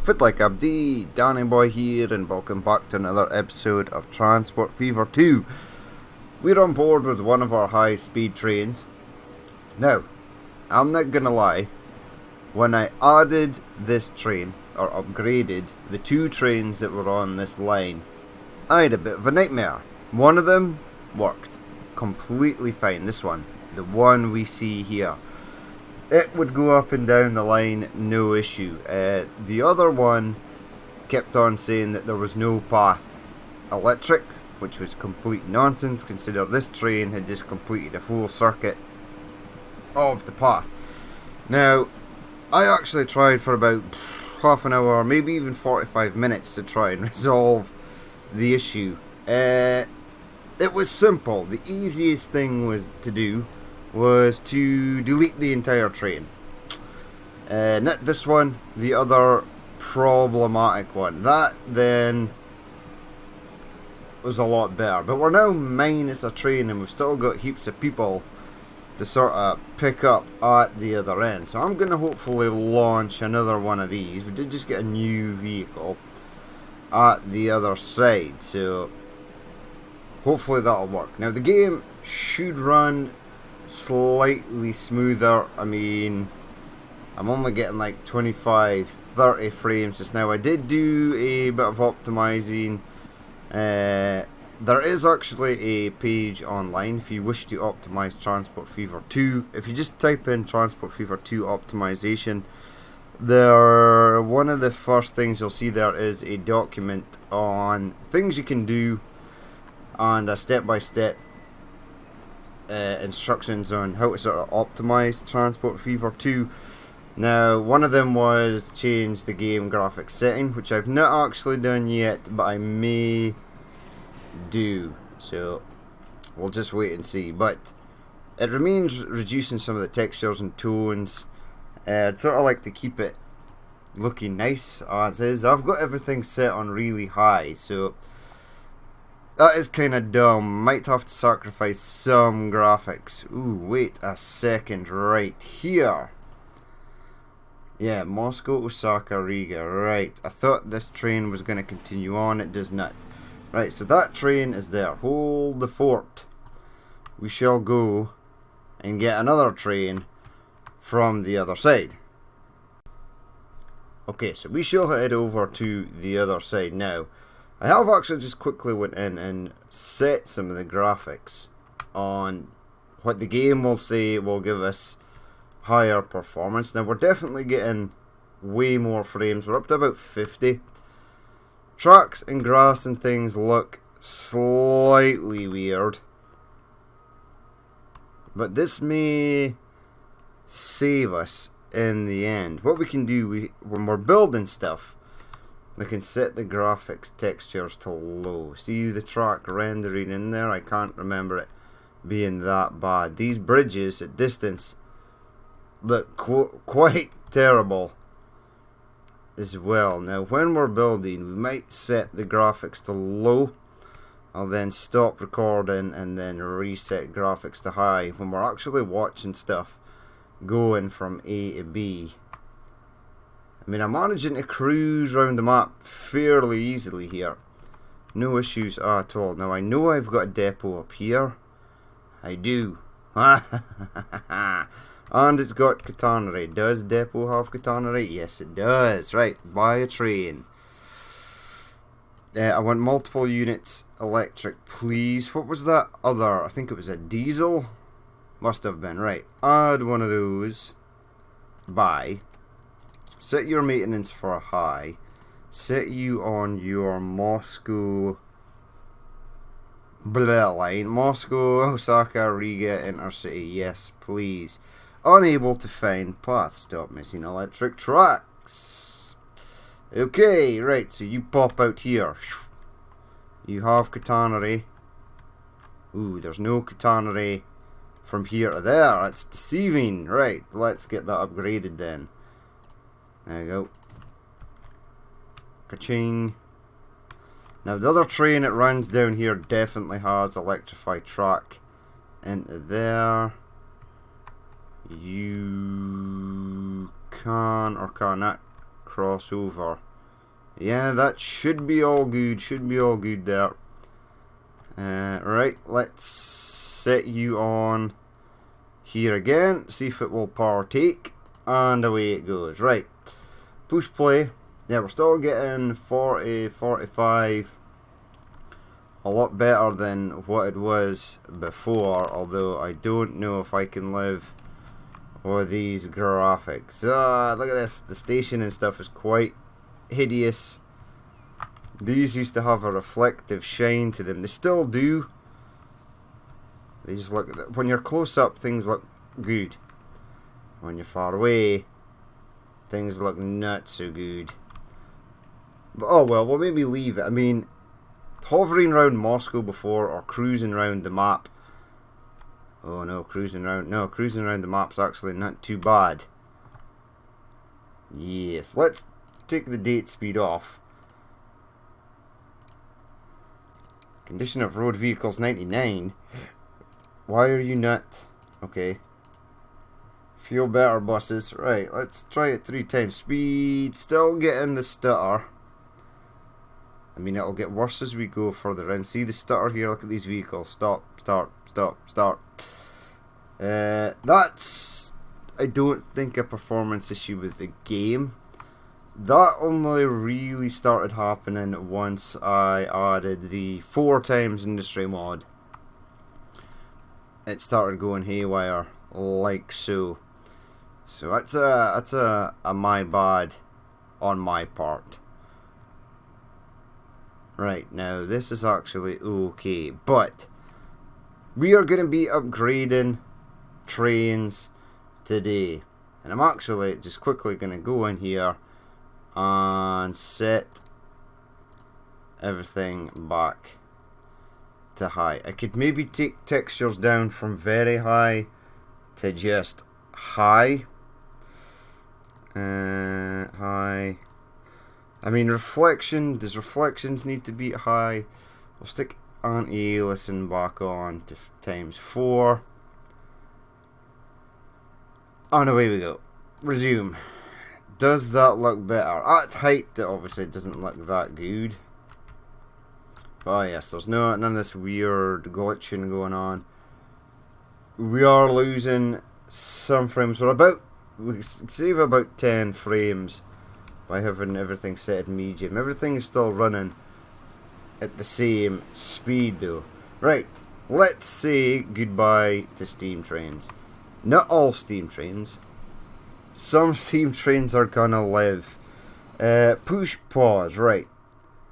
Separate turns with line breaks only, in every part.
Fit Like Abdi, Danny Boy here, and welcome back to another episode of Transport Fever 2. We're on board with one of our high-speed trains. Now, I'm not gonna lie, when I added this train, or upgraded the two trains that were on this line, I had a bit of a nightmare. One of them worked completely fine, this one, the one we see here. It would go up and down the line, no issue. The other one kept on saying that there was no path electric, which was complete nonsense, considering this train had just completed a full circuit of the path. Now, I actually tried for about half an hour, maybe even 45 minutes to try and resolve the issue. It was simple. The easiest thing to do was to delete the entire train. Not this one, the other problematic one. That then was a lot better. But we're now minus a train and we've still got heaps of people to sort of pick up at the other end. So I'm going to hopefully launch another one of these. We did just get a new vehicle at the other side, so hopefully that'll work. Now the game should run slightly smoother. I mean, I'm only getting like 25-30 frames just now. I did do a bit of optimizing. There is actually a page online if you wish to optimize Transport Fever 2. If you just type in Transport Fever 2 optimization, one of the first things you'll see there is a document on things you can do and a step-by-step instructions on how to sort of optimize Transport Fever 2. Now, one of them was change the game graphics setting, which I've not actually done yet, but I may do, so we'll just wait and see. But it remains reducing some of the textures and tones. I'd sort of like to keep it looking nice as is. I've got everything set on really high, so that is kind of dumb. Might have to sacrifice some graphics. Ooh, wait a second, right here. Yeah, Moscow, Osaka, Riga. Right, I thought this train was going to continue on. It does not. Right, so that train is there. Hold the fort. We shall go and get another train from the other side. Okay, so we shall head over to the other side now. I have actually just quickly went in and set some of the graphics on what the game will say will give us higher performance. Now we're definitely getting way more frames. We're up to about 50. Tracks and grass and things look slightly weird, but this may save us in the end. What we can do, when we're building stuff, we can set the graphics textures to low. See the track rendering in there? I can't remember it being that bad. These bridges at distance look quite terrible as well. Now when we're building, we might set the graphics to low. I'll then stop recording and then reset graphics to high when we're actually watching stuff going from A to B. I mean, I'm managing to cruise around the map fairly easily here. No issues at all. Now, I know I've got a depot up here. I do. And it's got catenary. Does depot have catenary? Yes, it does. Right, buy a train. I want multiple units electric, please. What was that other? I think it was a diesel. Must have been. Right, add one of those. Buy. Set your maintenance for high. Set you on your Moscow line. Moscow, Osaka, Riga, Intercity. Yes, please. Unable to find path. Stop missing electric tracks. Okay, right, so you pop out here. You have catenary. Ooh, there's no catenary from here to there. That's deceiving. Right, let's get that upgraded then. There you go. Ka-ching. Now the other train that runs down here definitely has electrified track into there. You can or cannot cross over Yeah, that should be all good. Should be all good there. Right, let's set you on here again. See if it will partake. And away it goes. Right. Push play. Yeah, we're still getting 40, 45. A lot better than what it was before. Although I don't know if I can live with these graphics. Look at this. The station and stuff is quite hideous. These used to have a reflective shine to them. They still do. They just look, when you're close up, things look good. When you're far away, things look not so good. But oh well, we'll maybe leave it. I mean, hovering around Moscow before or cruising around the map. Oh no, cruising around the map's actually not too bad. Yes, let's take the date speed off. Condition of road vehicles 99. Why are you not? Okay. Feel better buses. Right, let's try it 3 times speed. Still getting the stutter. I mean, it'll get worse as we go further in. See the stutter here? Look at these vehicles. Stop, start, stop, start. That's, I don't think, a performance issue with the game. That only really started happening once I added the 4 times industry mod. It started going haywire, like so. So that's a my bad on my part. Right, now this is actually okay, but we are going to be upgrading trains today. And I'm actually just quickly going to go in here and set everything back to high. I could maybe take textures down from very high to just high. High. I mean, reflection. Does reflections need to be high? We'll stick anti-aliasing back on to times 4. And away we go. Resume. Does that look better? At height, it obviously doesn't look that good. Oh yes, there's none of this weird glitching going on. We are losing some frames. We save about 10 frames by having everything set at medium. Everything is still running at the same speed though. Right, let's say goodbye to steam trains. Not all steam trains. Some steam trains are gonna live. Push pause, right.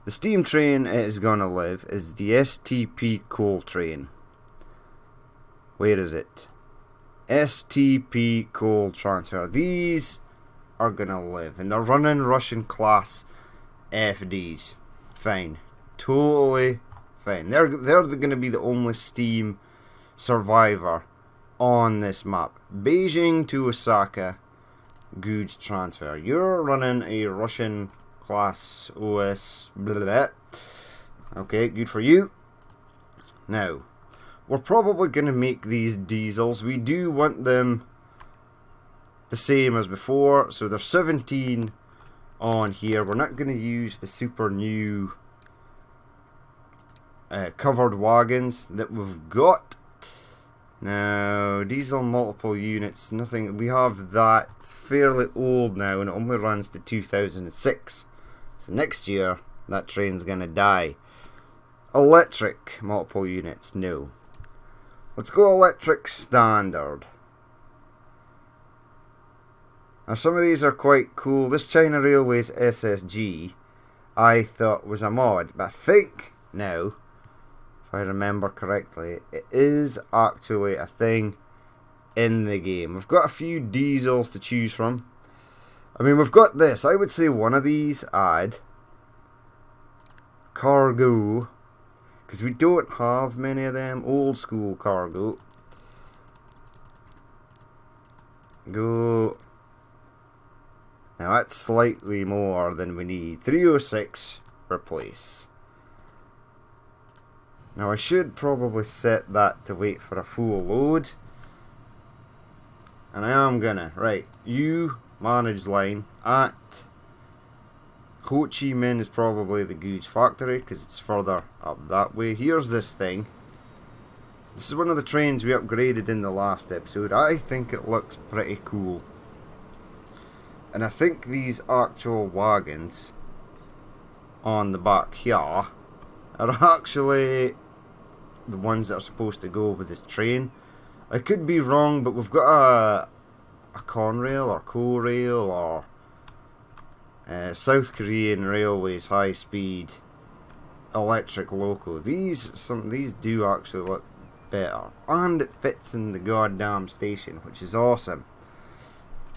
The steam train it is gonna live is the STP coal train. Where is it? STP coal transfer. These are gonna live, and they're running Russian class FDs. Fine, totally fine. They're gonna be the only steam survivor on this map. Beijing to Osaka goods transfer. You're running a Russian class OS. Blah, blah, blah. Okay, good for you. Now, we're probably going to make these diesels. We do want them the same as before. So there's 17 on here. We're not going to use the super new covered wagons that we've got. Now, diesel multiple units, nothing. We have that fairly old now, and it only runs to 2006. So next year, that train's gonna die. Electric multiple units, no. Let's go electric standard. Now, some of these are quite cool. This China Railways SSG, I thought was a mod, but I think now, if I remember correctly, it is actually a thing in the game. We've got a few diesels to choose from. I mean, we've got this. I would say one of these add cargo, because we don't have many of them. Old school cargo. Go. Now that's slightly more than we need. 306 replace. Now I should probably set that to wait for a full load. And I am gonna. Right, you manage line at Ho Chi Minh is probably the goods factory because it's further up that way. Here's this thing. This is one of the trains we upgraded in the last episode. I think it looks pretty cool. And I think these actual wagons on the back here are actually the ones that are supposed to go with this train. I could be wrong, but we've got a Conrail or Korail or South Korean Railways high speed electric loco. These do actually look better, and it fits in the goddamn station, which is awesome.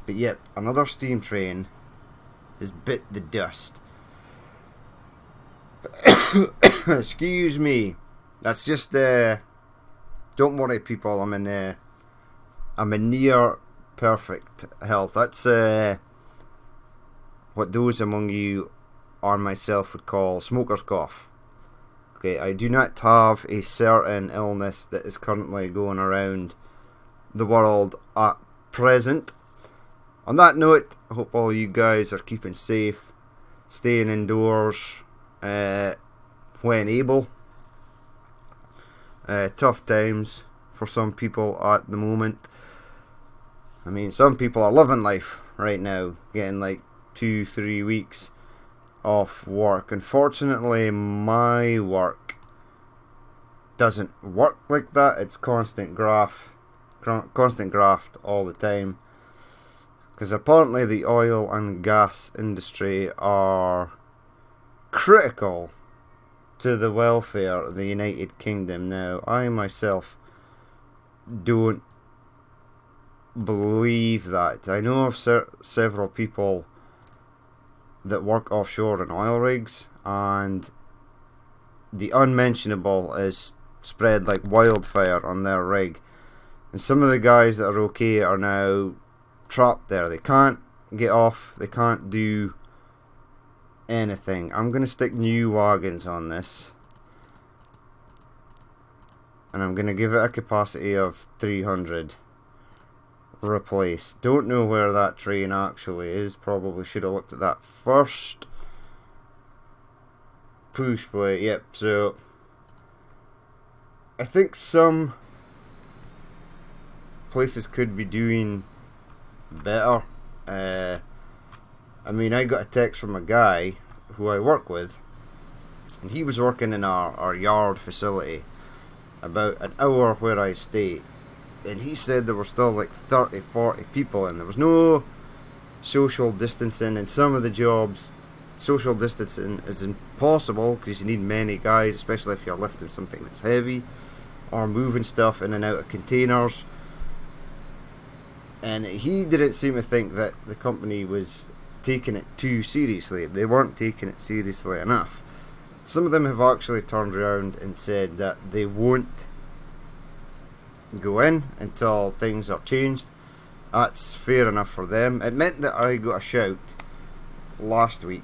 But yet another steam train has bit the dust. Excuse me. That's just don't worry, people. I'm in near perfect health. That's what those among you or myself would call smoker's cough. Okay, I do not have a certain illness that is currently going around the world at present. On that note, I hope all you guys are keeping safe, staying indoors when able. Tough times for some people at the moment. I mean, some people are loving life right now, getting like 2-3 weeks off work. Unfortunately, my work doesn't work like that. It's constant graft all the time. Because apparently the oil and gas industry are critical to the welfare of the United Kingdom. Now, I myself don't believe that. I know of several people that work offshore in oil rigs, and the unmentionable is spread like wildfire on their rig. And some of the guys that are okay are now trapped there. They can't get off, they can't do anything. I'm going to stick new wagons on this, and I'm going to give it a capacity of 300. Replace. Don't know where that train actually is. Probably should have looked at that first. Push play. Yep, so I think some places could be doing better. I mean, I got a text from a guy who I work with, and he was working in our yard facility about an hour where I stay, and he said there were still like 30-40 people, and there was no social distancing. In some of the jobs, social distancing is impossible because you need many guys, especially if you're lifting something that's heavy or moving stuff in and out of containers. And he didn't seem to think that the company was taking it too seriously. They weren't taking it seriously enough. Some of them have actually turned around and said that they won't go in until things are changed. That's fair enough for them. It meant that I got a shout last week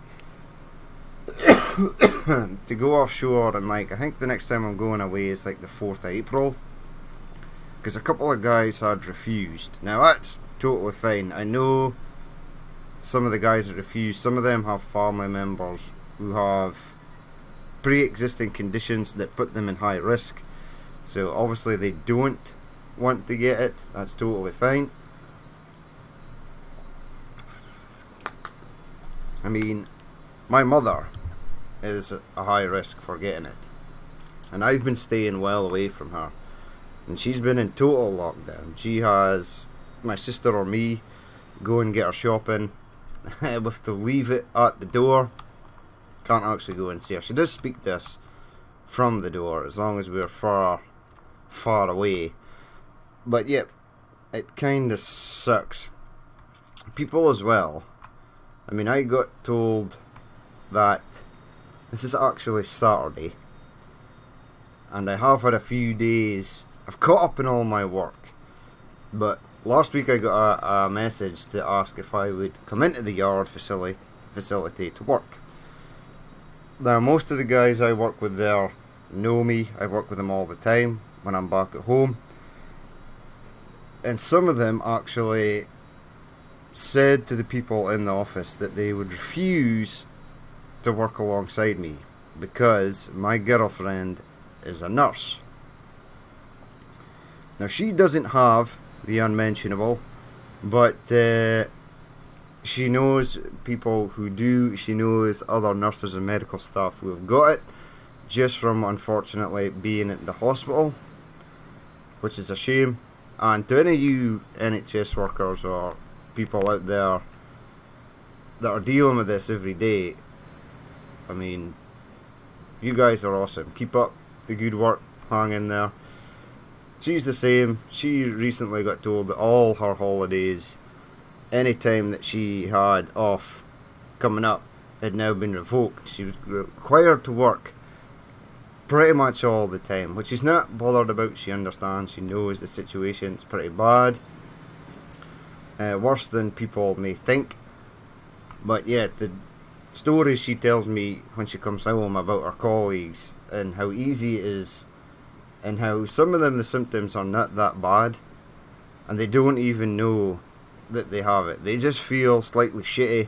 to go offshore, and like I think the next time I'm going away is like the 4th of April, because a couple of guys had refused. Now that's totally fine. I know some of the guys that refused, some of them have family members who have pre-existing conditions that put them in high risk, so obviously they don't want to get it. That's totally fine. I mean, my mother is a high risk for getting it, and I've been staying well away from her, and she's been in total lockdown. She has my sister or me go and get her shopping. We have to leave it at the door. Can't actually go and see her. She does speak to us from the door as long as we're far away. But yep, it kinda sucks. People as well. I mean, I got told that this is actually Saturday, and I have had a few days. I've caught up in all my work, but last week I got a message to ask if I would come into the yard facility to work. Now, most of the guys I work with there know me. I work with them all the time when I'm back at home, and some of them actually said to the people in the office that they would refuse to work alongside me because my girlfriend is a nurse. Now, she doesn't have the unmentionable, but she knows people who do. She knows other nurses and medical staff who have got it, just from, unfortunately, being at the hospital, which is a shame. And to any of you NHS workers or people out there that are dealing with this every day, I mean, you guys are awesome. Keep up the good work. Hang in there. She's the same. She recently got told that all her holidays, any time that she had off coming up, had now been revoked. She was required to work pretty much all the time, which she's not bothered about. She understands. She knows the situation's pretty bad. Worse than people may think. But yeah, the stories she tells me when she comes home about her colleagues and how easy it is, and how some of them, the symptoms are not that bad and they don't even know that they have it. They just feel slightly shitty.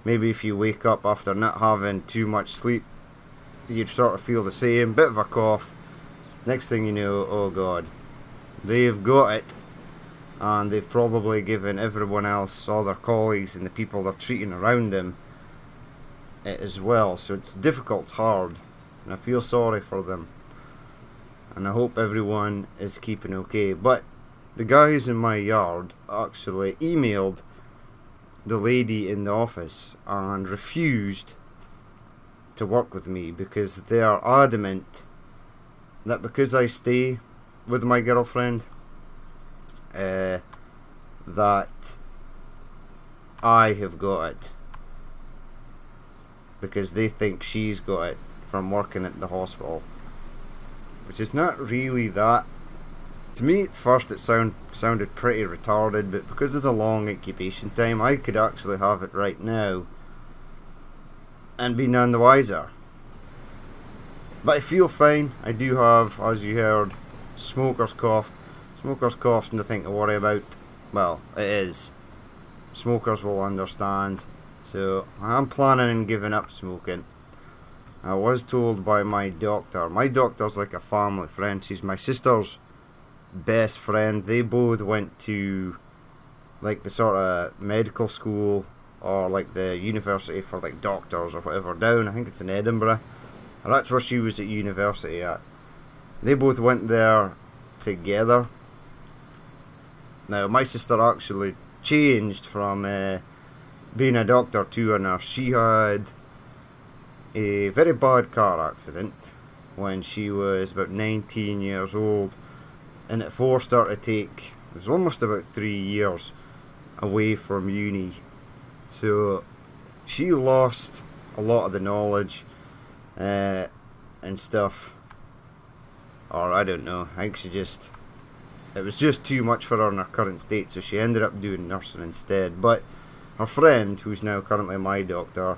Maybe if you wake up after not having too much sleep, you'd sort of feel the same, bit of a cough. Next thing you know, oh god, they've got it, and they've probably given everyone else, all their colleagues and the people they're treating around them, it as well. So it's difficult, it's hard, and I feel sorry for them, and I hope everyone is keeping okay. But the guys in my yard actually emailed the lady in the office and refused to work with me because they are adamant that because I stay with my girlfriend, that I have got it, because they think she's got it from working at the hospital, which is not really that. To me at first it sounded pretty retarded, but because of the long incubation time, I could actually have it right now and be none the wiser. But I feel fine. I do have, as you heard, smoker's cough. Smoker's cough's nothing to worry about. Well, it is. Smokers will understand. So I'm planning on giving up smoking. I was told by my doctor. My doctor's like a family friend. She's my sister's best friend. They both went to like the sort of medical school or like the university for like doctors or whatever down, I think it's in Edinburgh. And that's where she was at university at. They both went there together. Now my sister actually changed from being a doctor to a nurse. She had a very bad car accident when she was about 19 years old, and it forced her to take, it was almost about 3 years away from uni. So she lost a lot of the knowledge and stuff, or I don't know, I think she just, it was just too much for her in her current state, so she ended up doing nursing instead. But her friend, who's now currently my doctor,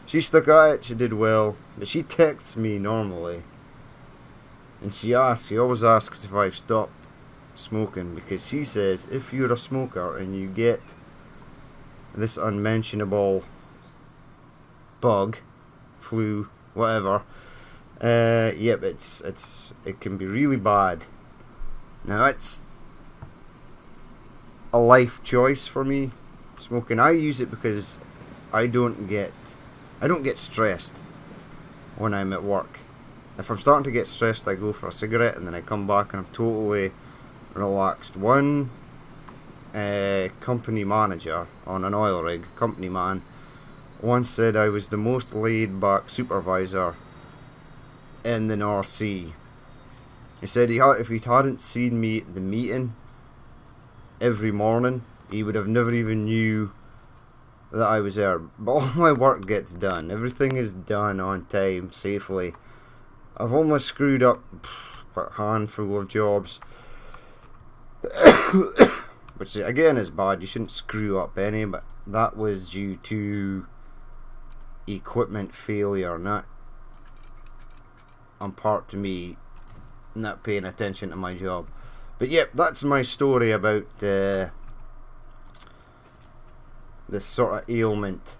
she stuck at it, she did well, but she texts me normally, and she always asks if I've stopped smoking, because she says if you're a smoker and you get this unmentionable bug, flu, whatever, yep, it can be really bad. Now it's a life choice for me, smoking. I use it because I don't get stressed when I'm at work. If I'm starting to get stressed, I go for a cigarette and then I come back and I'm totally relaxed. One company manager on an oil rig, company man, once said I was the most laid back supervisor in the North Sea. He said if he hadn't seen me at the meeting every morning, he would have never even knew that I was there. But all my work gets done. Everything is done on time, safely. I've almost screwed up a handful of jobs, which again is bad. You shouldn't screw up any, but that was due to equipment failure, not on part to me not paying attention to my job. But yep, that's my story about this sort of ailment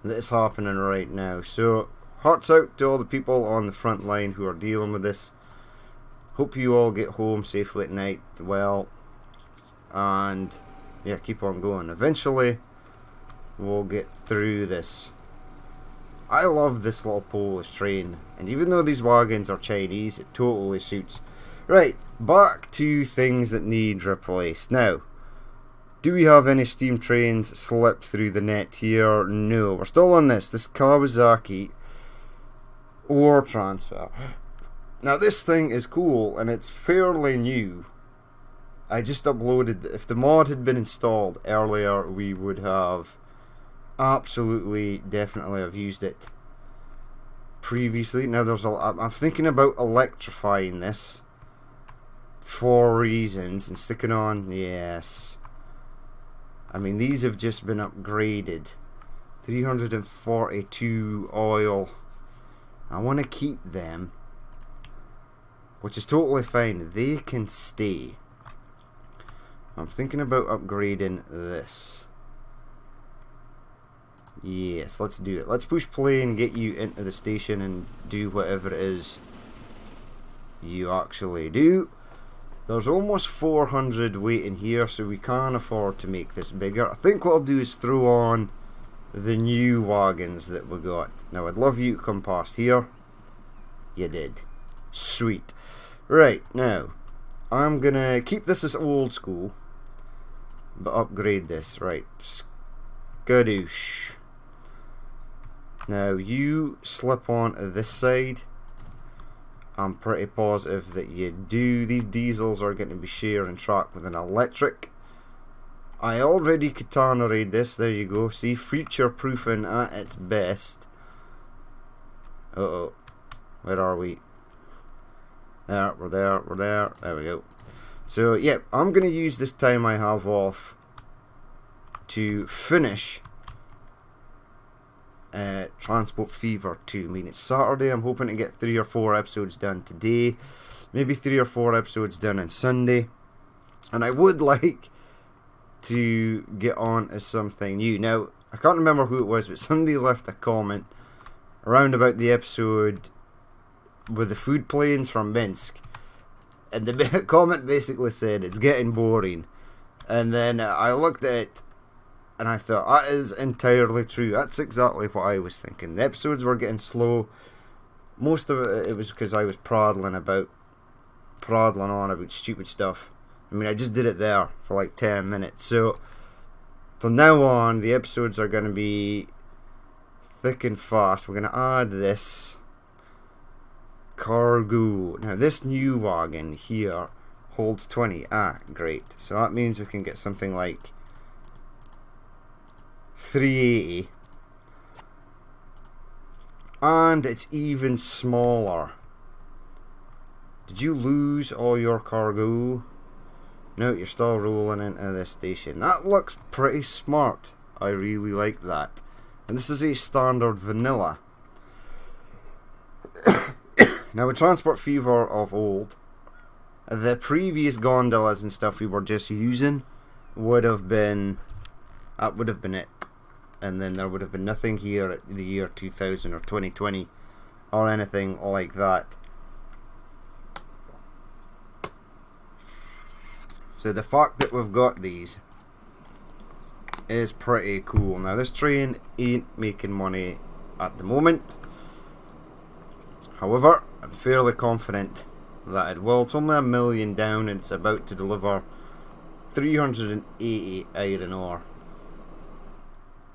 that is happening right now. So, hearts out to all the people on the front line who are dealing with this. Hope you all get home safely at night, well, and yeah, keep on going. Eventually, we'll get through this. I love this little Polish train, and even though these wagons are Chinese, it totally suits. Right, back to things that need replaced. Now, do we have any steam trains slipped through the net here? No, we're still on this Kawasaki ore transfer. Now this thing is cool and it's fairly new. I just uploaded, if the mod had been installed earlier, we would have absolutely, definitely have used it previously. Now I'm thinking about electrifying this for reasons and sticking on, yes. I mean, these have just been upgraded. 342 oil. I want to keep them, which is totally fine. They can stay. I'm thinking about upgrading this. Yes, let's do it. Let's push play and get you into the station and do whatever it is you actually do. There's almost 400 waiting here, so we can't afford to make this bigger. I think what I'll do is throw on the new wagons that we got. Now, I'd love you to come past here. You did. Sweet. Right, now, I'm going to keep this as old school, but upgrade this. Right, skadoosh. Now, you slip on this side. I'm pretty positive that you do. These diesels are going to be sharing track with an electric. I already Katana-rayed this. There you go. See, future proofing at its best. Uh-oh. Where are we? There, we're there, we're there. There we go. So, yeah, I'm going to use this time I have off to finish Transport Fever 2. I mean, it's Saturday. I'm hoping to get 3 or 4 episodes done today. Maybe 3 or 4 episodes done on Sunday. And I would like to get on to something new. Now, I can't remember who it was, but somebody left a comment around about the episode with the food planes from Minsk. And the comment basically said, it's getting boring. And then I looked at it and I thought, that is entirely true. That's exactly what I was thinking. The episodes were getting slow. Most of it was because I was prattling on about stupid stuff. I mean, I just did it there for like 10 minutes. So, from now on, the episodes are going to be thick and fast. We're going to add this cargo. Now, this new wagon here holds 20. Ah, great. So that means we can get something like 380, and it's even smaller. Did you lose all your cargo? No, you're still rolling into this station. That looks pretty smart. I really like that. And this is a standard vanilla. Now, with Transport Fever of old, the previous gondolas and stuff we were just using would have been it. And then there would have been nothing here at the year 2000 or 2020 or anything like that. So the fact that we've got these is pretty cool. Now, this train ain't making money at the moment. However, I'm fairly confident that it will. It's only 1 million down and it's about to deliver 380 iron ore.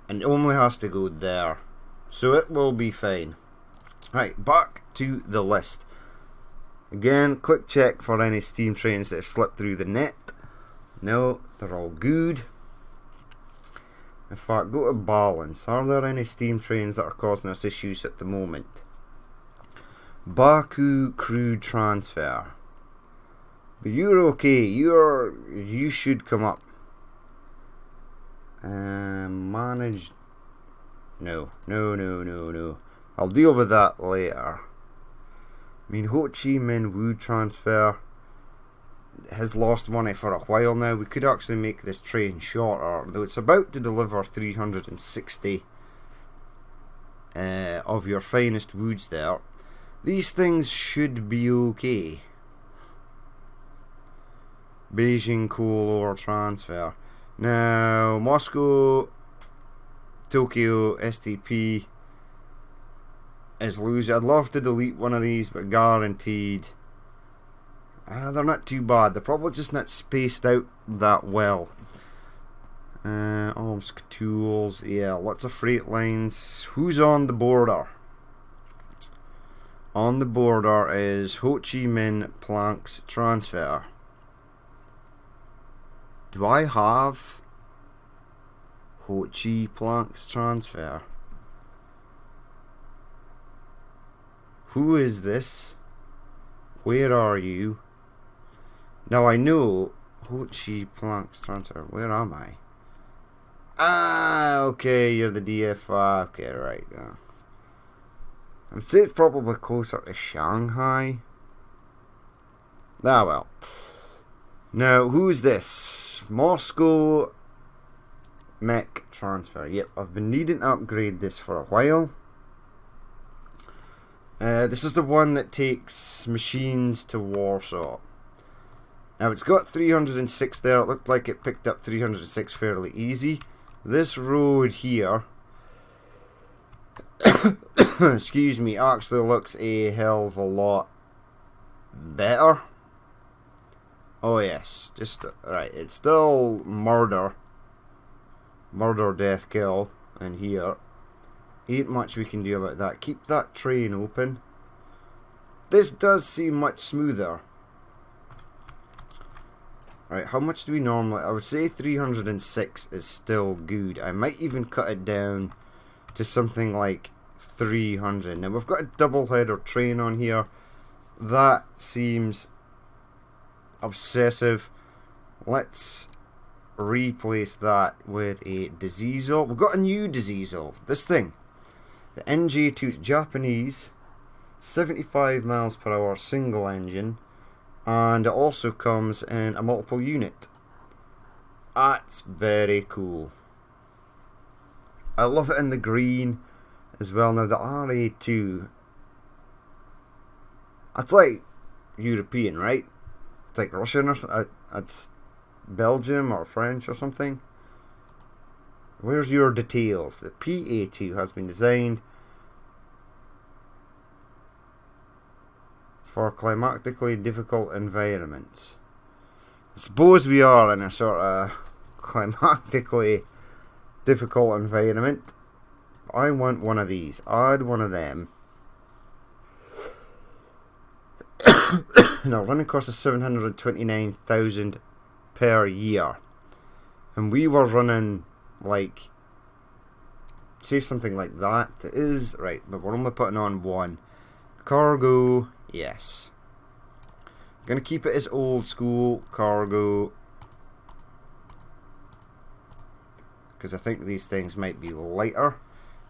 And it only has to go there. So it will be fine. Right, back to the list. Again, quick check for any steam trains that have slipped through the net. No, they're all good. In fact, go to balance. Are there any steam trains that are causing us issues at the moment? Baku crude transfer. But you're okay. You should come up. Managed. No. I'll deal with that later. I mean, Ho Chi Minh Wood transfer has lost money for a while now. We could actually make this train shorter, though it's about to deliver 360 of your finest woods there. These things should be okay. Beijing coal ore transfer. Now, Moscow, Tokyo, STP is losing. I'd love to delete one of these, but guaranteed. They're not too bad. They're probably just not spaced out that well. Omsk tools. Yeah, lots of freight lines. Who's on the border? On the border is Ho Chi Minh Planks transfer. Do I have Ho Chi Planks transfer? Who is this? Where are you? Now I know Ho Chi Planks transfer. Where am I? Ah, okay, you're the DFI. Okay, right. I'd say it's probably closer to Shanghai. Ah, well. Now, who's this? Moscow Mech transfer. Yep, I've been needing to upgrade this for a while. This is the one that takes machines to Warsaw. Now, it's got 306 there. It looked like it picked up 306 fairly easy. This road here, excuse me, actually looks a hell of a lot better. Oh yes, just, right, it's still murder, death, kill, in here. Ain't much we can do about that. Keep that train open. This does seem much smoother. Right, how much do we normally... I would say 306 is still good. I might even cut it down to something like 300. Now, we've got a double header train on here. That seems obsessive. Let's replace that with a diesel. We've got a new diesel. This thing. The NJ2 Japanese. 75 miles per hour single engine. And it also comes in a multiple unit. That's very cool. I love it in the green as well. Now the RA2, it's like European, right? It's like Russian or it's Belgium or French or something. Where's your details? The PA2 has been designed for climatically difficult environments. I suppose we are in a sort of climatically difficult environment. I want one of these. Add one of them. Now, running cost is 729,000 per year. And we were running, like, say something like that. It is, right, but we're only putting on one. Cargo, yes. Gonna keep it as old school cargo, because I think these things might be lighter.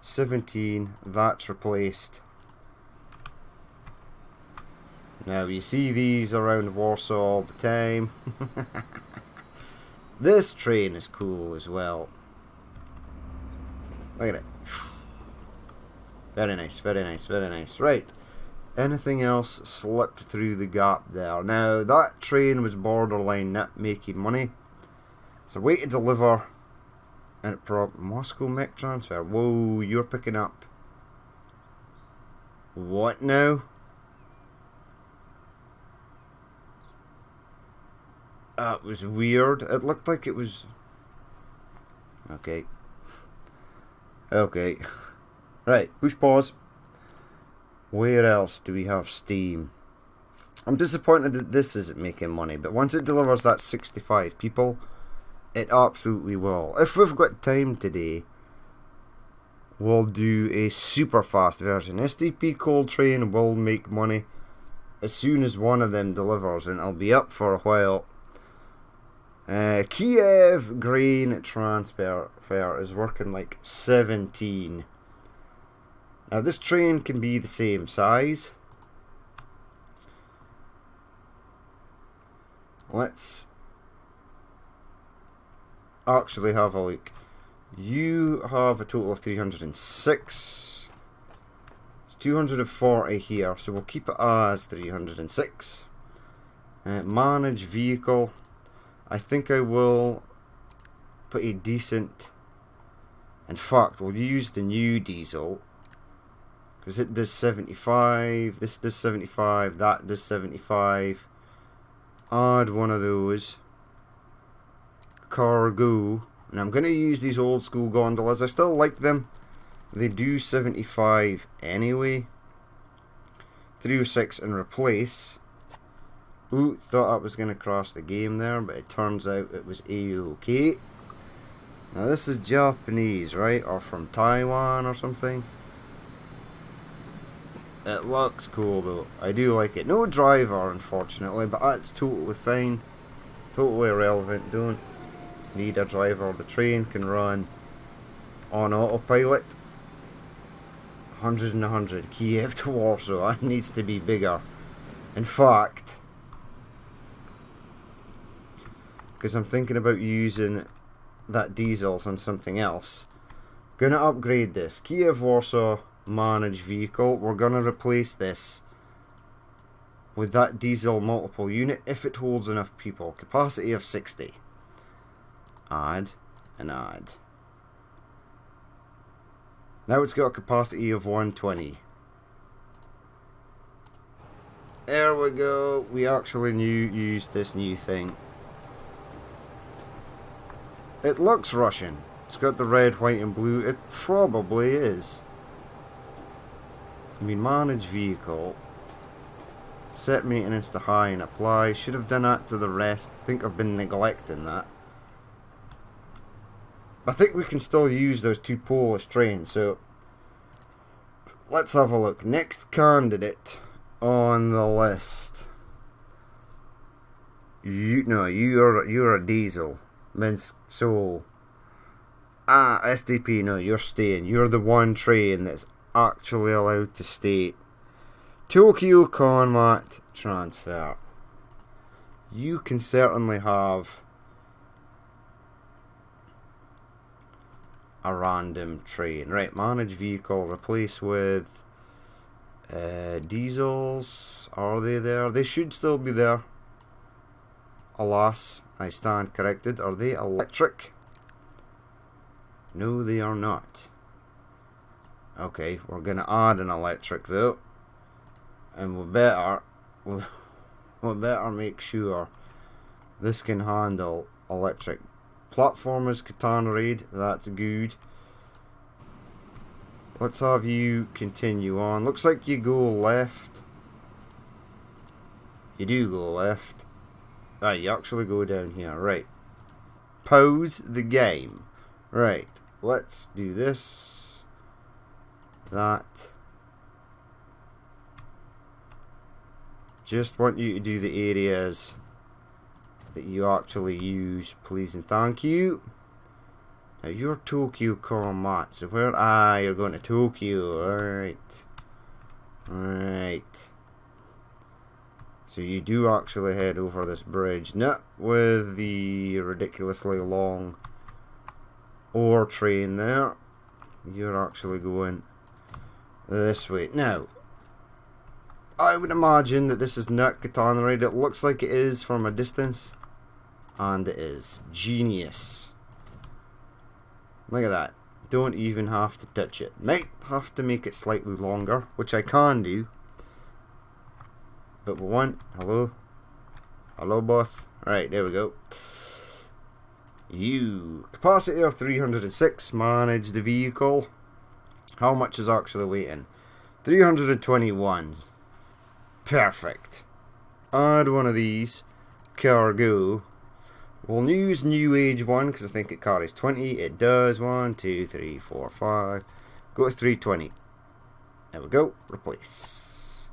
17, that's replaced. Now you see these around Warsaw all the time. This train is cool as well. Look at it. Very nice, very nice, very nice. Right. Anything else slipped through the gap there? Now, that train was borderline not making money. It's a way to deliver. And Moscow Mech transfer. Whoa, you're picking up. What now? That was weird. It looked like it was... Okay. Okay. Right, push pause. Where else do we have steam? I'm disappointed that this isn't making money, but once it delivers that 65 people, it absolutely will. If we've got time today, we'll do a super fast version. SDP Cold Train will make money as soon as one of them delivers, and it'll be up for a while. Kiev Grain Transfer is working like 17. Now this train can be the same size. Let's actually have a look. You have a total of 306. 240 here, so we'll keep it as 306. Manage vehicle. I think I will put a decent... In fact, we'll use the new diesel, because it does 75, this does 75, that does 75. Add one of those. Cargo. And I'm going to use these old school gondolas. I still like them. They do 75 anyway. 306 and replace. Ooh, thought I was going to cross the game there, but it turns out it was A-OK. Now this is Japanese, right? Or from Taiwan or something. It looks cool though. I do like it. No driver, unfortunately, but that's totally fine. Totally irrelevant. Don't need a driver. The train can run on autopilot. 100 and 100. Kiev to Warsaw. That needs to be bigger. In fact, because I'm thinking about using that diesels on something else. Gonna upgrade this. Kiev Warsaw manage vehicle. We're gonna replace this with that diesel multiple unit if it holds enough people. Capacity of 60. Add and add. Now it's got a capacity of 120. There we go. We actually used this new thing. It looks Russian. It's got the red, white and blue. It probably is. I mean, manage vehicle. Set maintenance to high and apply. Should have done that to the rest. I think I've been neglecting that. I think we can still use those two Polish trains. So let's have a look. Next candidate on the list. You're a diesel. Minsk. So SDP, no, you're staying. You're the one train that's actually allowed to stay. Tokyo Conmat transfer. You can certainly have a random train. Right, manage vehicle, replace with diesels. Are they there? They should still be there. Alas, I stand corrected. Are they electric? No, they are not. Okay, we're gonna add an electric though, and we better make sure this can handle electric. Platformers, Katana Raid, that's good. Let's have you continue on. Looks like you go left. You do go left. Ah, you actually go down here, right. Pause the game. Right, let's do this. That. Just want you to do the areas that you actually use, please and thank you. Now you're Tokyo Combat, so where? Ah, you're going to Tokyo, alright. Alright. So you do actually head over this bridge, not with the ridiculously long ore train there. You're actually going this way. Now, I would imagine that this is not Katana Raid. It looks like it is from a distance. And it is. Genius. Look at that. Don't even have to touch it. Might have to make it slightly longer, which I can do. But we want... Hello? Hello, both? Right, there we go. You. Capacity of 306. Manage the vehicle. How much is actually waiting? 321. Perfect. Add one of these. Cargo. We'll use New Age one because I think it carries 20. It does. 1, 2, 3, 4, 5. Go to 320. There we go. Replace.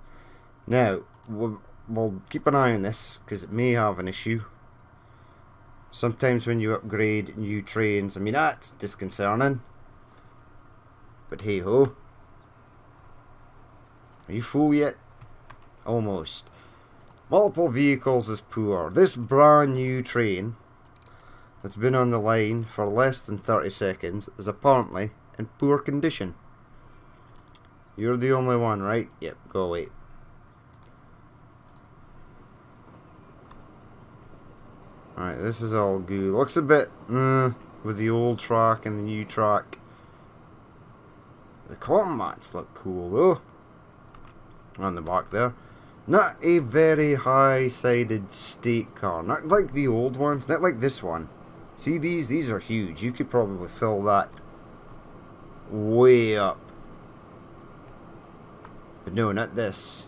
Now, we'll keep an eye on this because it may have an issue. Sometimes when you upgrade new trains, I mean, that's disconcerting. But hey ho. Are you full yet? Almost. Multiple vehicles is poor. This brand new train that's been on the line for less than 30 seconds is apparently in poor condition. You're the only one, right? Yep, go away. Alright, this is all good. Looks a bit with the old track and the new track. The cotton mats look cool though. On the back there. Not a very high-sided state car. Not like the old ones. Not like this one. See these? These are huge. You could probably fill that way up. But no, not this.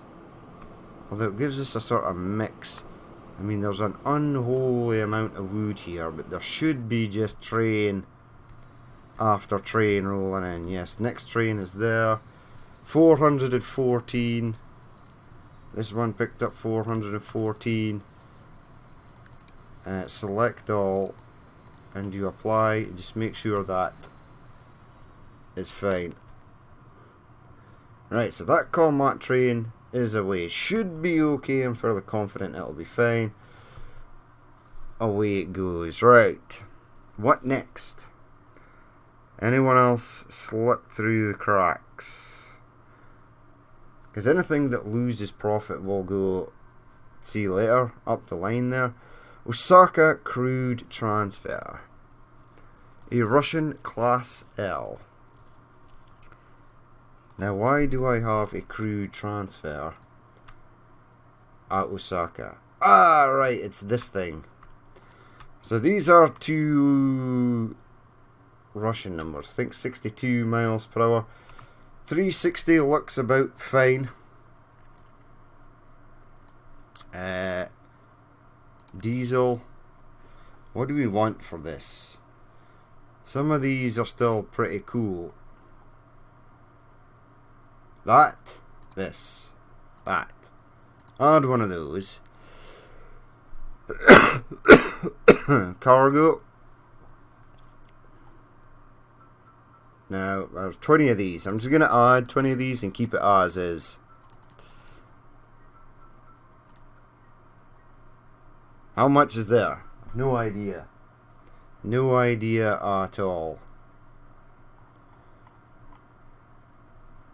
Although it gives us a sort of mix. I mean, there's an unholy amount of wood here, but there should be just train after train rolling in. Yes, next train is there. 414. This one picked up 414. Select all, and you apply. Just make sure that is fine. Right, so that combat train is away. Should be okay. I'm fairly confident it'll be fine. Away it goes. Right. What next? Anyone else slip through the cracks? Because anything that loses profit will go, see you later, up the line there. Osaka crude transfer. A Russian Class L. Now, why do I have a crude transfer at Osaka? Ah, right, it's this thing. So these are two Russian numbers. I think 62 miles per hour. 360 looks about fine. Diesel. What do we want for this? Some of these are still pretty cool. That, this, that. Add one of those. Cargo. Now, there's 20 of these. I'm just going to add 20 of these and keep it as is. How much is there? No idea. No idea at all.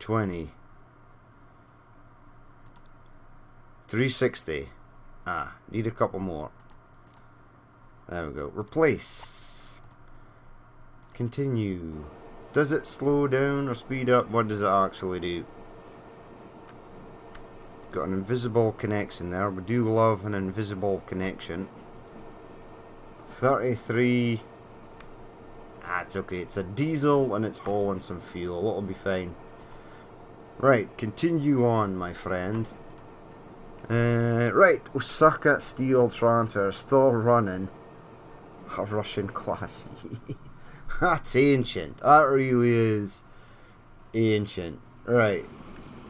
20. 360. Ah, need a couple more. There we go. Replace. Continue. Does it slow down or speed up? What does it actually do? Got an invisible connection there. We do love an invisible connection. 33. Ah, it's okay. It's a diesel and it's hauling some fuel. It'll be fine. Right, continue on, my friend. Right, Osaka steel transfer still running. A Russian class. That's ancient. That really is ancient. Right.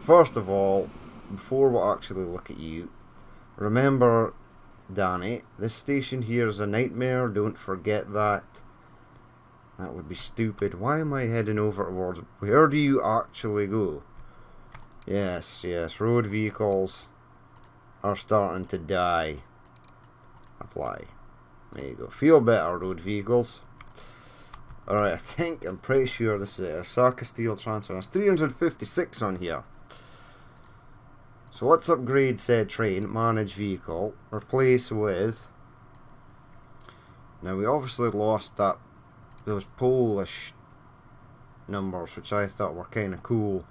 First of all, before we actually look at you, remember, Danny, this station here is a nightmare. Don't forget that. That would be stupid. Why am I heading over towards... Where do you actually go? Yes, yes. Road vehicles are starting to die. Apply. There you go. Feel better, road vehicles. Alright, I'm pretty sure this is it. Osaka steel transfer. There's 356 on here. So let's upgrade said train. Manage vehicle. Replace with... Now we obviously lost those Polish numbers, which I thought were kind of cool.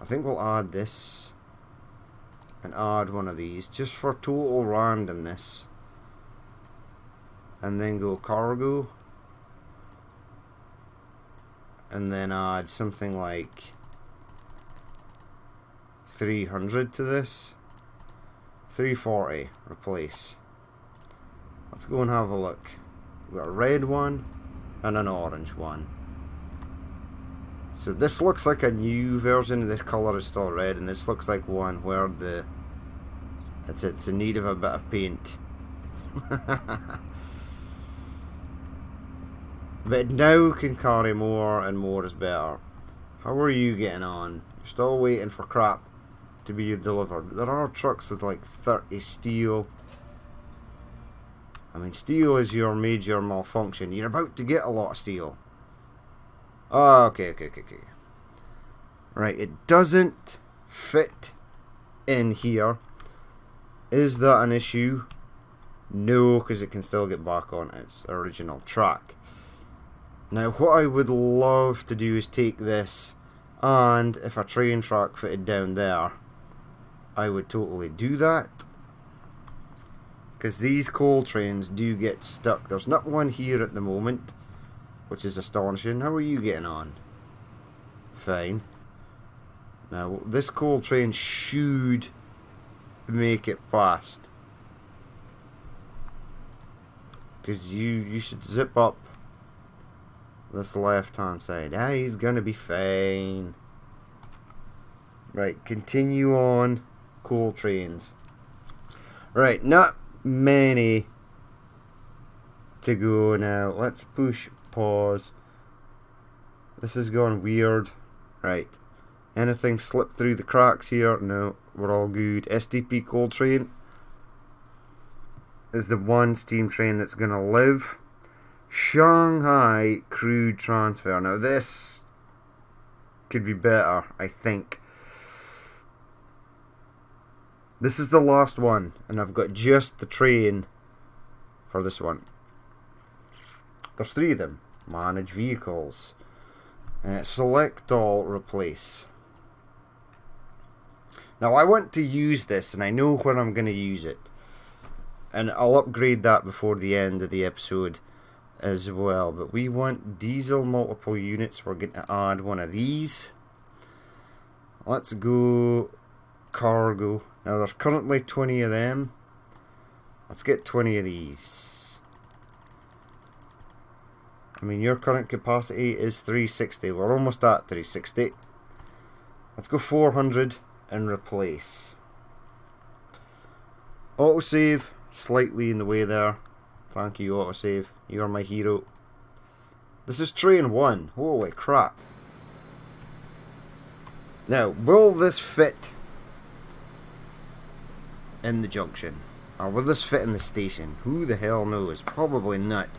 I think we'll add this and add one of these just for total randomness. And then go cargo. And then add something like 300 to this. 340. Replace. Let's go and have a look. We've got a red one and an orange one. So this looks like a new version. This colour is still red, and this looks like one where it's in need of a bit of paint. But it now can carry more, and more is better. How are you getting on? You're still waiting for crap to be delivered. There are trucks with like 30 steel. I mean, steel is your major malfunction. You're about to get a lot of steel. Oh, okay. Right, it doesn't fit in here. Is that an issue? No, because it can still get back on its original track. Now, what I would love to do is take this, and if a train track fitted down there, I would totally do that. Because these coal trains do get stuck. There's not one here at the moment, which is astonishing. How are you getting on? Fine. Now, this coal train should make it fast. Because you should zip up this left hand side. He's gonna be fine. Right, continue on. Coal trains. Right, not many to go now. Let's push pause. This has gone weird. Right. Anything slipped through the cracks here? No, we're all good. STP coal train is the one steam train that's going to live. Shanghai crude transfer. Now this could be better, I think. This is the last one, and I've got just the train for this one. There's 3 of them. Manage vehicles. Select all, replace. Now I want to use this, and I know when I'm going to use it. And I'll upgrade that before the end of the episode as well. But we want diesel multiple units. We're going to add one of these. Let's go cargo. Now there's currently 20 of them. Let's get 20 of these. I mean, your current capacity is 360. We're almost at 360. Let's go 400 and replace. Autosave. Slightly in the way there. Thank you, autosave. You're my hero. This is train 1. Holy crap. Now, will this fit in the junction? Or will this fit in the station? Who the hell knows? Probably not.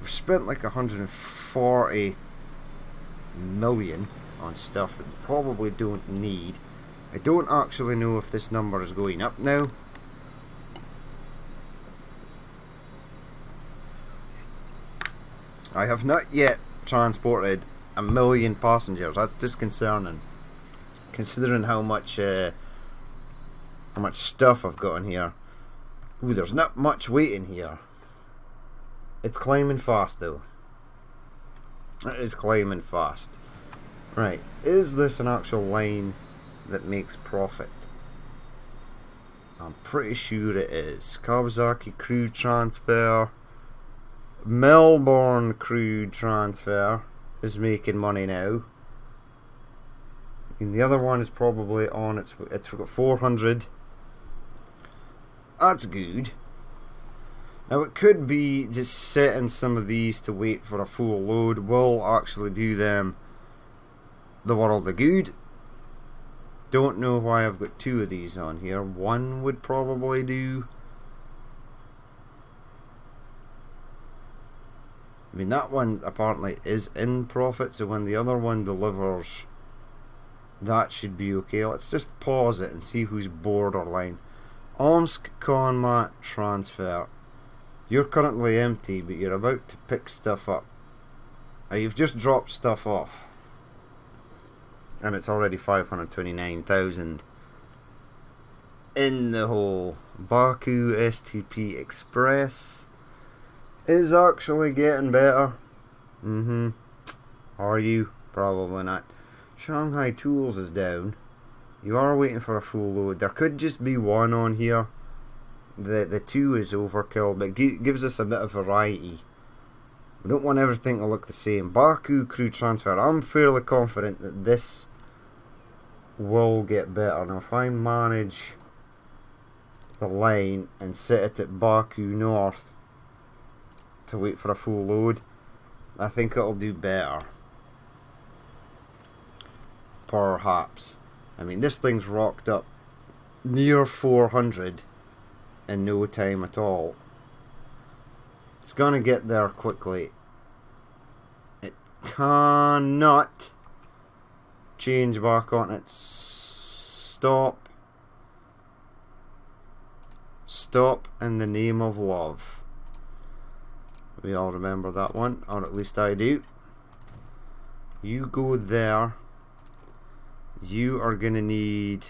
We've spent like 140 million on stuff that we probably don't need. I don't actually know if this number is going up now. I have not yet transported 1 million passengers. That's disconcerting, considering how much stuff I've got in here. Ooh, there's not much weight in here. It's climbing fast though. It is climbing fast. Right, is this an actual line that makes profit? I'm pretty sure it is. Kawasaki crude transfer. Melbourne crude transfer is making money now. And the other one is probably on it's got 400. That's good. Now it could be just setting some of these to wait for a full load will actually do them the world of good. Don't know why I've got 2 of these on here. One would probably do. I mean, that one apparently is in profit, so when the other one delivers, that should be okay. Let's just pause it and see who's borderline. Omsk Conmat transfer. You're currently empty, but you're about to pick stuff up. You've just dropped stuff off. And it's already 529,000 in the hole. Baku STP Express is actually getting better. Are you? Probably not. Shanghai Tools is down. You are waiting for a full load. There could just be one on here. The 2 is overkill, but gives us a bit of variety. We don't want everything to look the same. Baku crew transfer. I'm fairly confident that this will get better. Now if I manage the line and set it at Baku North to wait for a full load, I think it'll do better. Perhaps. I mean, this thing's rocked up near 400 in no time at all. It's gonna get there quickly. It cannot change back on it. Stop. Stop in the name of love. We all remember that one, or at least I do. You go there. You are gonna need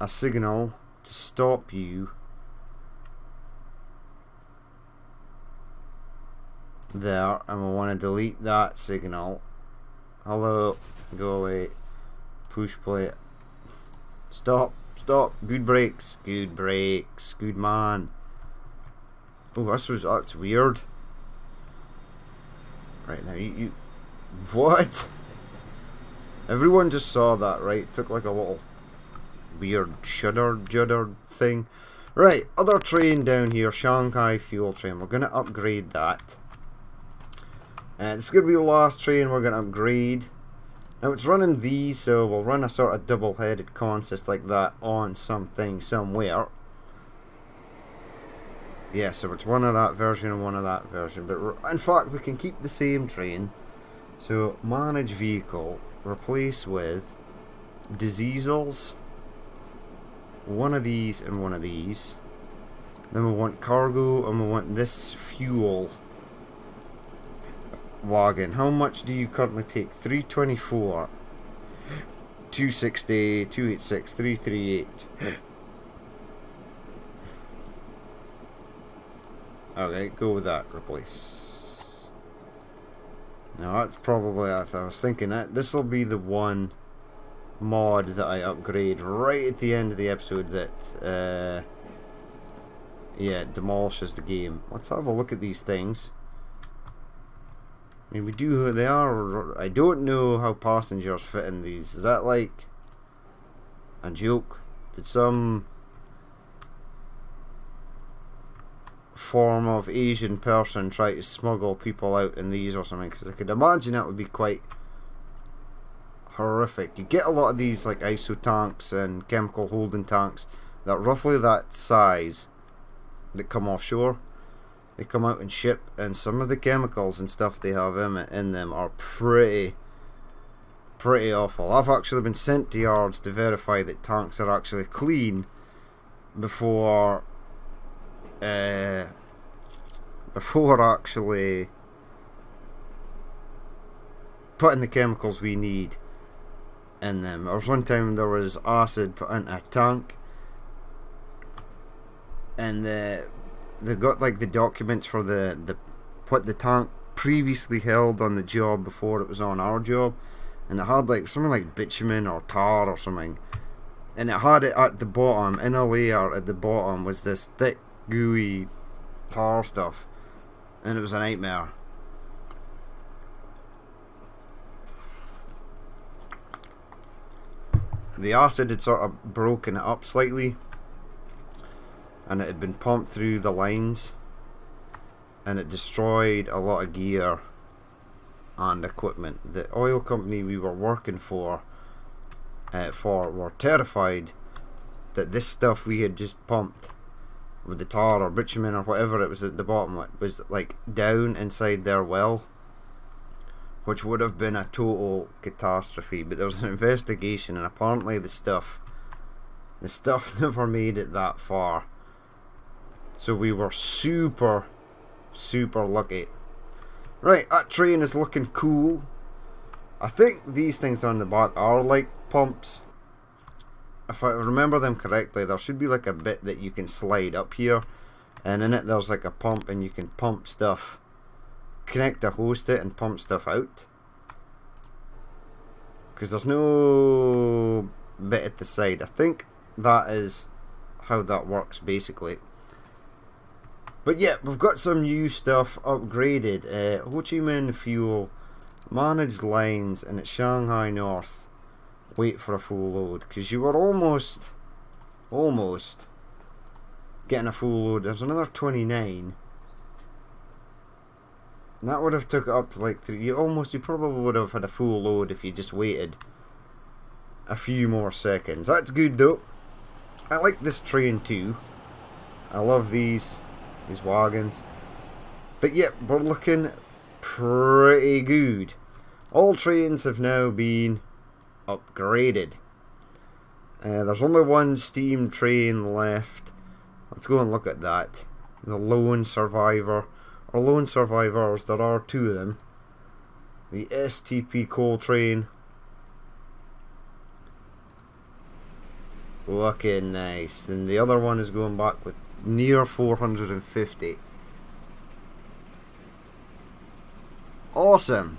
a signal to stop you there, and we want to delete that signal. Hello, go away. Push play. Stop, stop. Good brakes, good brakes, good man. Oh, that's weird. Right now, you what? Everyone just saw that, right? It took like a little weird judder thing. Right, other train down here, Shanghai fuel train. We're going to upgrade that. And it's going to be the last train we're going to upgrade. Now it's running these, so we'll run a sort of double-headed consist like that on something somewhere. Yeah, so it's one of that version and one of that version. But in fact, we can keep the same train. So manage vehicle, replace with diesels. One of these and one of these. Then we want cargo, and we want this fuel wagon. How much do you currently take? 324, 260, 286, 338. Okay, go with that. Replace. Now that's probably, I was thinking that this will be the one mod that I upgrade right at the end of the episode that yeah, demolishes the game. Let's have a look at these things. I mean, we do, they are, I don't know how passengers fit in these. Is that like a joke? Did some form of Asian person try to smuggle people out in these or something? Because I could imagine that would be quite horrific. You get a lot of these like ISO tanks and chemical holding tanks that are roughly that size that come offshore. They come out and ship, and some of the chemicals and stuff they have in them are pretty awful. I've actually been sent to yards to verify that tanks are actually clean before actually putting the chemicals we need in them. There was one time there was acid put in a tank, and they got like the documents for the what the tank previously held on the job before it was on our job, and it had like something like bitumen or tar or something, and it had it at the bottom, in a layer at the bottom was this thick gooey tar stuff, and it was a nightmare. The acid had sort of broken it up slightly, and it had been pumped through the lines, and it destroyed a lot of gear and equipment. The oil company we were working for were terrified that this stuff we had just pumped with the tar or bitumen or whatever it was at the bottom was like down inside their well, which would have been a total catastrophe. But there was an investigation, and apparently the stuff never made it that far. So we were super lucky. Right, that train is looking cool. I think these things on the back are like pumps. If I remember them correctly, there should be like a bit that you can slide up here, and in it there's like a pump, and you can pump stuff, connect a hose to it and pump stuff out. Because there's no bit at the side. I think that is how that works basically. But yeah, we've got some new stuff upgraded. Ho Chi Minh fuel, managed lines, and it's Shanghai North. Wait for a full load, because you were almost getting a full load. There's another 29. And that would have took it up to like 3. You probably would have had a full load if you just waited a few more seconds. That's good though. I like this train too. I love these wagons. But yeah, we're looking pretty good. All trains have now been upgraded. There's only one steam train left. Let's go and look at that. The Lone Survivor. Or Lone Survivors, there are two of them. The STP coal train. Looking nice. And the other one is going back with near 450. Awesome.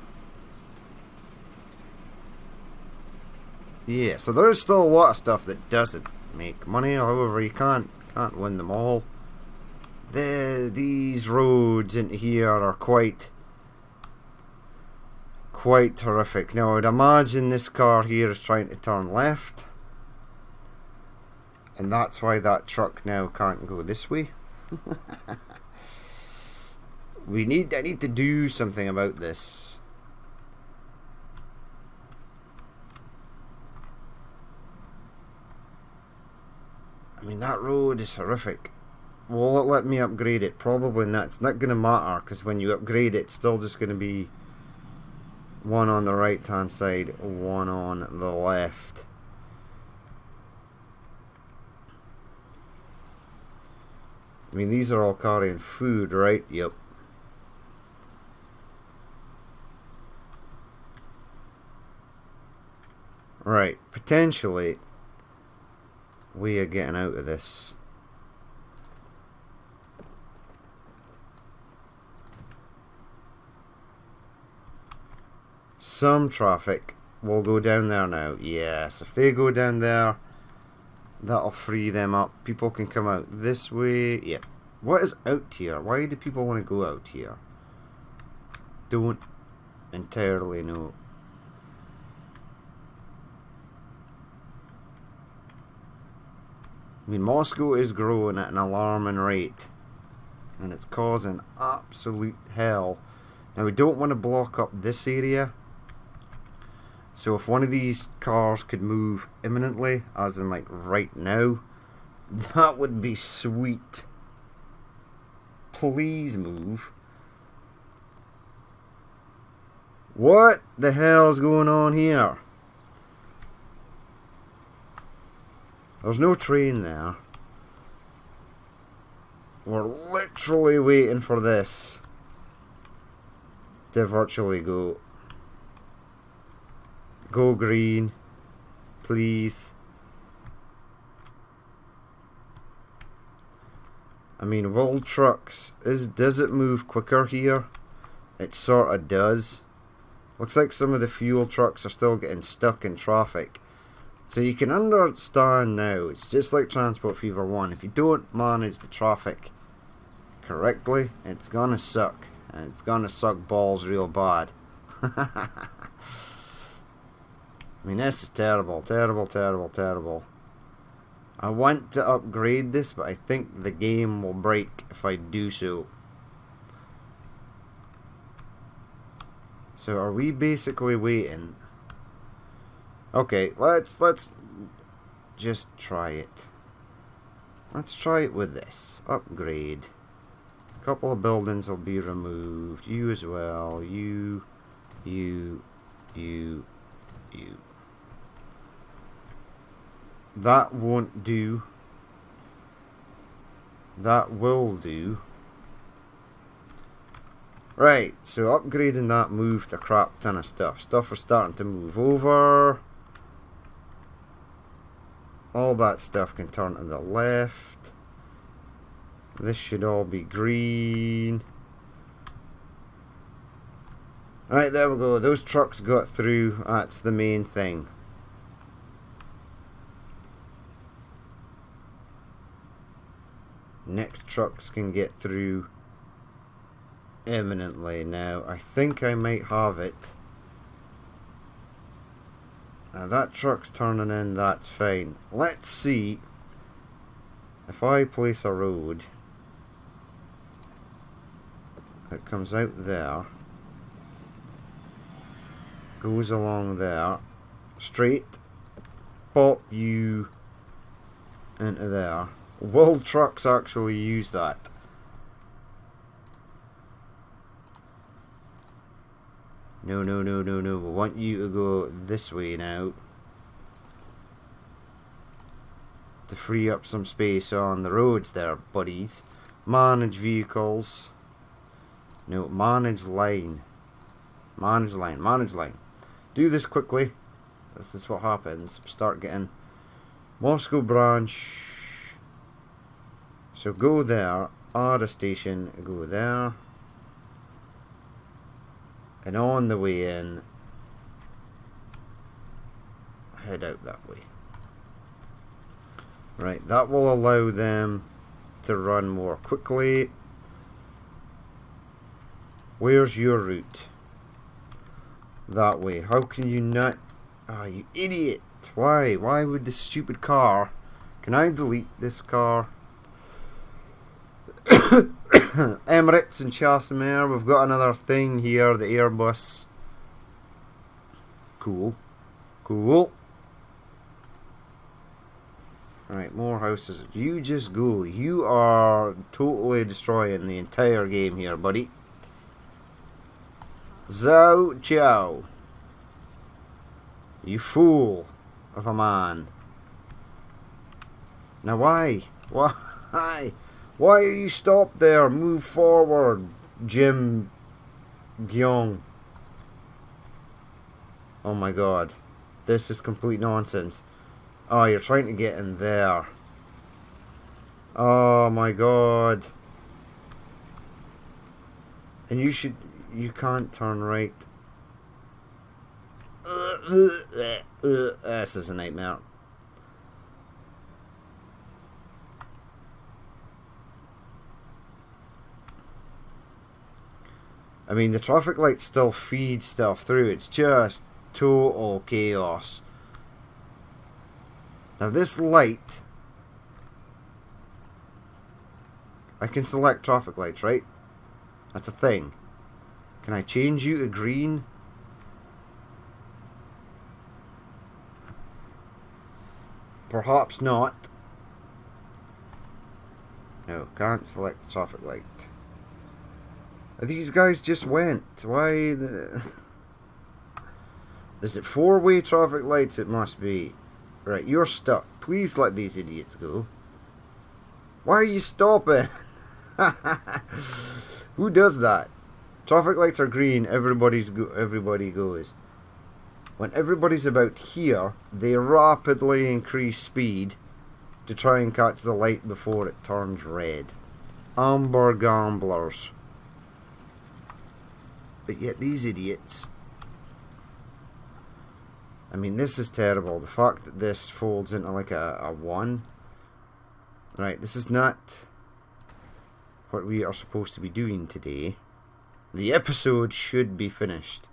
Yeah, so there's still a lot of stuff that doesn't make money. However, you can't win them all. These roads into here are quite horrific. Now, I'd imagine this car here is trying to turn left, and that's why that truck now can't go this way. I need to do something about this. I mean, that road is horrific. Will it let me upgrade it? Probably not. It's not going to matter, because when you upgrade it, it's still just going to be one on the right hand side, one on the left. I mean, these are all carrying food, right? Yep. Right, potentially we are getting out of this. Some traffic will go down there now. Yes, if they go down there, that'll free them up. People can come out this way. Yep. What is out here? Why do people want to go out here? Don't entirely know. I mean, Moscow is growing at an alarming rate, and it's causing absolute hell. Now, we don't want to block up this area, so if one of these cars could move imminently, as in like right now, that would be sweet. Please move. What the hell is going on here? There's no train there. We're literally waiting for this to virtually go. Go green, please. I mean, will trucks, does it move quicker here? It sort of does. Looks like some of the fuel trucks are still getting stuck in traffic. So you can understand now, it's just like Transport Fever 1. If you don't manage the traffic correctly, it's gonna suck. And it's gonna suck balls real bad. I mean, this is terrible, terrible, terrible, terrible. I want to upgrade this, but I think the game will break if I do so. So are we basically waiting? Okay, let's just try it. Let's try it with this. Upgrade. A couple of buildings will be removed. You as well. You. That won't do. That will do. Right, so upgrading that moved a crap ton of stuff. Stuff is starting to move over. All that stuff can turn to the left. This should all be green. Right, there we go. Those trucks got through. That's the main thing. Next trucks can get through imminently now. I think I might have it. Now that truck's turning in, that's fine. Let's see if I place a road that comes out there, goes along there, straight, pop you into there. Will trucks actually use that? No, no, no, no, no. We want you to go this way now. To free up some space on the roads there, buddies. Manage vehicles. No, manage line. Manage line, manage line. Do this quickly. This is what happens. Start getting Moscow branch. So go there. Add a station. Go there. And on the way in, head out that way. Right, that will allow them to run more quickly. Where's your route? That way. How can you not... Ah, you idiot! Why? Why would this stupid car... Can I delete this car? Emirates and Chassimere. We've got another thing here, the Airbus. Cool. Cool. Right, more houses. You just go. You are totally destroying the entire game here, buddy. Zhao Jiao. You fool of a man. Now why? Why? Why are you stopped there? Move forward, Jim Gyong. Oh my god. This is complete nonsense. Oh, you're trying to get in there. Oh my god. And you can't turn right. This is a nightmare. I mean, the traffic lights still feed stuff through. It's just total chaos. Now this light, I can select traffic lights, right? That's a thing. Can I change you to green? Perhaps not. No, can't select the traffic light. These guys just went. Why the... Is it four-way traffic lights? It must be. Right, you're stuck. Please let these idiots go. Why are you stopping? Who does that? Traffic lights are green, everybody goes. When everybody's about here, they rapidly increase speed to try and catch the light before it turns red. Amber gamblers. But yet these idiots... I mean, this is terrible. The fact that this folds into like a 1. Right, this is not what we are supposed to be doing today. The episode should be finished.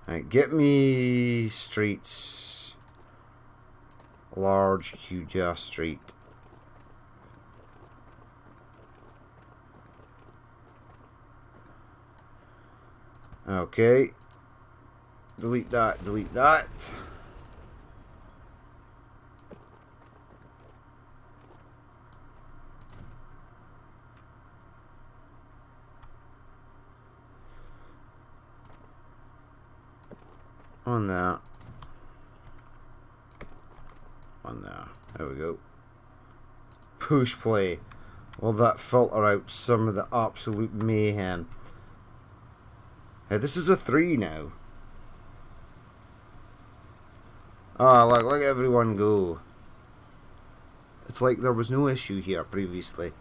Right, get me streets. Large Huja Street. Okay. Delete that, delete that. On that. On there. There we go. Push play. Will that filter out some of the absolute mayhem? Hey, this is a 3 now. Oh, look, let everyone go. It's like there was no issue here previously.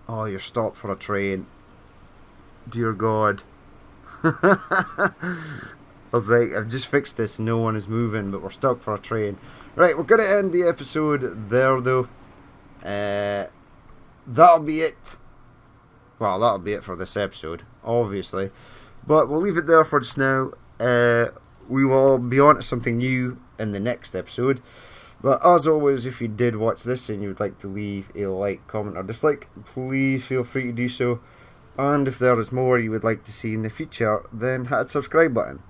Oh, you're stopped for a train. Dear God. I was like, I've just fixed this, no one is moving, but we're stuck for a train. Right, we're going to end the episode there, though. That'll be it. Well, that'll be it for this episode, obviously. But we'll leave it there for just now. We will be on to something new in the next episode. But as always, if you did watch this and you would like to leave a like, comment or dislike, please feel free to do so. And if there is more you would like to see in the future, then hit the subscribe button.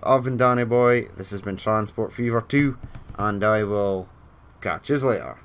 I've been Danny Boy, this has been Transport Fever 2, and I will catch you later.